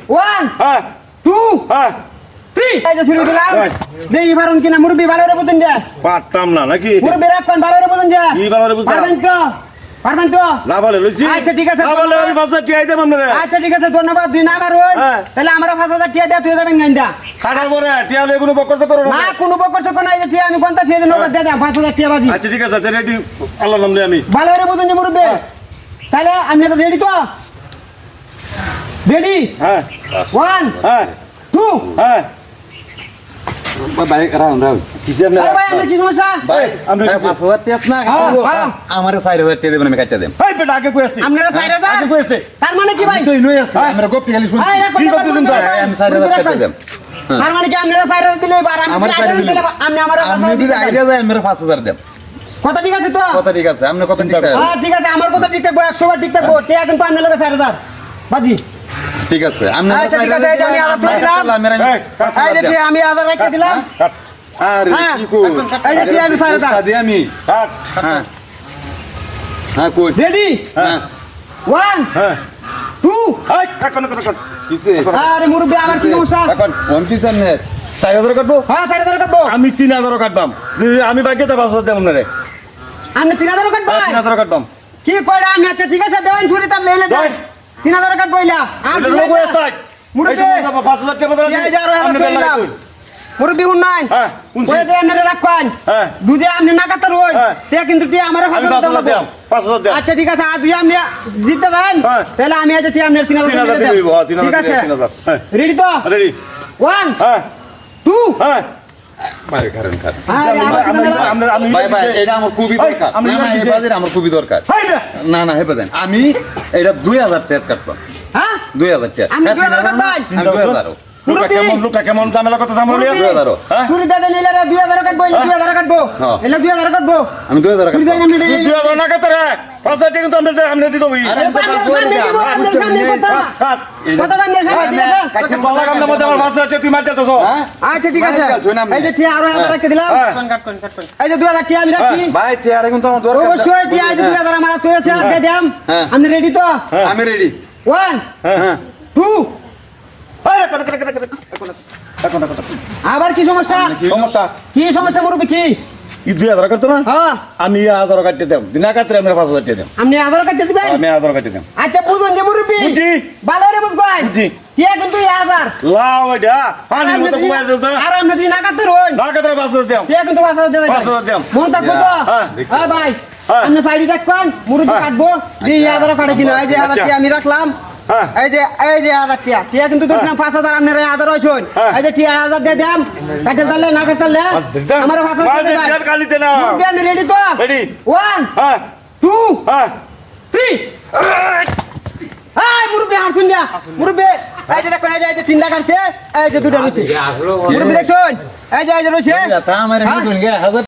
1 হ্যাঁ 2 হ্যাঁ 3 এই যে শুরু দিলাম দেই পারুন কিনা মুরব্বি ভালো করে বুঝুন যা পারতাম না নাকি মুরব্বি রাখবেন ভালো করে বুঝুন যা কি ভালো করে বুঝতাম? পারবেন তো না বলে লইছি আচ্ছা ঠিক আছে না বলে আমি 5000 টিয়াই দেব আপনারে আচ্ছা ঠিক আছে ধন্যবাদ দুই না পারুন হ্যাঁ। তাহলে আমরা 5000 টিয়া দিয়ে তুই যাবেন গাইন্দা খাটার পরে টিয়া লই কোনো বকর করো না কোনো বকর চকর নাই যে টিয়া আমি কোনটা ছেড়ে নগদ দিয়ে দাও 5000 টিয়া বাজি আচ্ছা ঠিক আছে আচ্ছা রেডি আল্লাহর নাম দিয়ে আমি ভালো করে বুঝুন যে মুরব্বি তাহলে আপনি তো রেডি তো রেডি হ্যাঁ 1 হ্যাঁ 2 হ্যাঁ ভাই রাউন কিসে আপনি আরে ভাই আমরা কি সমস্যা ভাই আমরা ভাই 5000 টাকা না আমারে 4000 টাকা দেবেন আমি কাটতে দেব এই বেটা আগে কই আসতি আপনারা 4000 আগে কই আসতে তার মানে কি ভাই তুই নই আছে আমরা গোপটি খালি শুনছি এই কি করতে শুনছো? আমি 4000 টাকা দেব তার মানে কি আপনারা 4000 দিলে এবার আমি আমার 4000 দিলে আপনি আমার আপনি যদি আইডিয়া যায় আমরা 5000 দেব কথা ঠিক আছে তো কথা ঠিক আছে আপনি কথা ঠিক আছে হ্যাঁ ঠিক আছে আমার কথা ঠিক থাকবো 100 বার ঠিক থাকবো টিয়া কিন্তু আপনার লগে 4000 বাজি ঠিক আছে আপনি আচ্ছা, ঠিক আছে, এই যে আমি আলাদা দিলাম। এই যে টিয়া আমি আধার রেখে দিলাম আরে হ্যাঁ। কি কো এই যে টিয়া আমি 4000 সাদি আমি কাট হ্যাঁ হ্যাঁ কই রেডি হ্যাঁ 1 হ্যাঁ 2 এই কাট কিসে আরে মুরব্বি আমার কি সমস্যা এখন কোন কি সামনে 4000 কাটবো হ্যাঁ 4000 কাটবো আমি 3000 কাটবাম আমি বাকিতে 5000 দেব আপনারে আপনি 3000 কাটবো 3000 কাটবাম কি কইরা আমি আচ্ছা ঠিক আছে দেওয়ান ছুরি তার লইলে দেন। 3000 কাটবো ইলা আর এটা কই আসতাই মুরব্বি 5000 টাকা বদলা এই যে আরো হাজার টাকা দিলাম। মুরব্বি উন্নয়ন হ্যাঁ, শুনছি। ওই দিয়ে আপনারা রাখবেন হ্যাঁ। দুধে আপনি না কাটার ওই হ্যাঁ। তে কিন্তু টিয়া আমার আমি 5000 দেব 5000 দেব আচ্ছা ঠিক আছে আর দুই আপনি জিততে দেন হ্যাঁ। তাহলে আমি আজ টিয়া আপনার 3000 3000 দেব দিব, হ্যাঁ, 3000 ঠিক আছে 3000 হ্যাঁ রেডি তো রেডি 1 হ্যাঁ 2 হ্যাঁ ভাই কারণ কাট আমি ভাই ভাই এটা আমার খুবই দরকার আমি না না এই বুঝছি। বাজারে আমার খুবই দরকার হাই রে না না হেবে দেন আমি এটা 2000 টাকা কাটবো হ্যাঁ 2000 টাকা আপনি 2000 কাটবেন? আমি 2000 লোকটা কেমন ঝামেলা কথা সামনে লিয়া 2000 হ্যাঁ চুরি দাদা নিলে 2000 কাটবো ইলা 2000 কাটবো হ্যাঁ। ইলা 2000 কাটবো আমি 2000 চুরি কাটবো দাদা আমি তুই 2000 না কাটতে রে 5000 টাকা তো আমরা দিতে হই আরে আরে তো আপনার সামনে দিব, আপনার সামনে কথা কাট কথা তো আপনার সামনে দিব। কাটতে পালা কামনা মধ্যে আমার 5000 টাকা তুই মারতে তোছ হ্যাঁ আচ্ছা ঠিক আছে ভাই, জয়নাম এই যে টিয়া আরো 1000 রেখে দিলাম হ্যাঁ এই যে 2000 টিয়া আমি রাখছি ভাই টিয়ারে কিন্তু আমার দরকার অবশ্যই টিয়া এই যে 2000 আমার তো আছে আর দিয়ে দিলাম হ্যাঁ। আপনি রেডি তো আমি রেডি 1 হ্যাঁ 2 এই এখন আবার কি সমস্যা সমস্যা কি সমস্যা মুরব্বি কি ই 2000 কাটতো না হ্যাঁ আমি 1000 কাটতে দেব দিনা কাটতে আমরা 5000 টাকা দেব আপনি আধার কাটতে দিবেন আমি 1000 কাটতে দেব আচ্ছা বুঝুন যে মুরব্বি বুঝছি। ভালো করে বুঝবেন বুঝছি। টিয়া কিন্তু 1000 লাও এটা পানি মতো ঘুমাই দেব তো আর আপনি যদি না কাটতে রইন না কাটতে 5000 দেব টিয়া কিন্তু 5000 দেবেন 5000 দেব। মন থাকবো তো হ্যাঁ, হ্যাঁ ভাই হ্যাঁ। আপনি সাইডে দেখবেন মুরব্বি হ্যাঁ। কাটবো দিয়ে আধার কাটে কিনা এই যে আধার আচ্ছা। টিয়া আমি রাখলাম হ্যাঁ। এই যে আধার টিয়া টিয়া কিন্তু দেখলাম 5000 আপনারা আধার হইছেন হ্যাঁ। এই যে টিয়া 1000 দিয়ে দাম কাটতে দিলে না কাটলে আমার 5000 দিয়ে মাঝে দেবেন কালিতে না মুরব্বি আপনি রেডি তো Ready? 1 হ্যাঁ 2 হ্যাঁ 3 এই মুরব্বি হাসুন না মুরব্বি এই যে দেখুন এই যে তিনটা কাটছে এই যে দুটো রয়েছে মুরব্বি দেখুন এই যে রয়েছে তা আমার নিয়ে গে 1000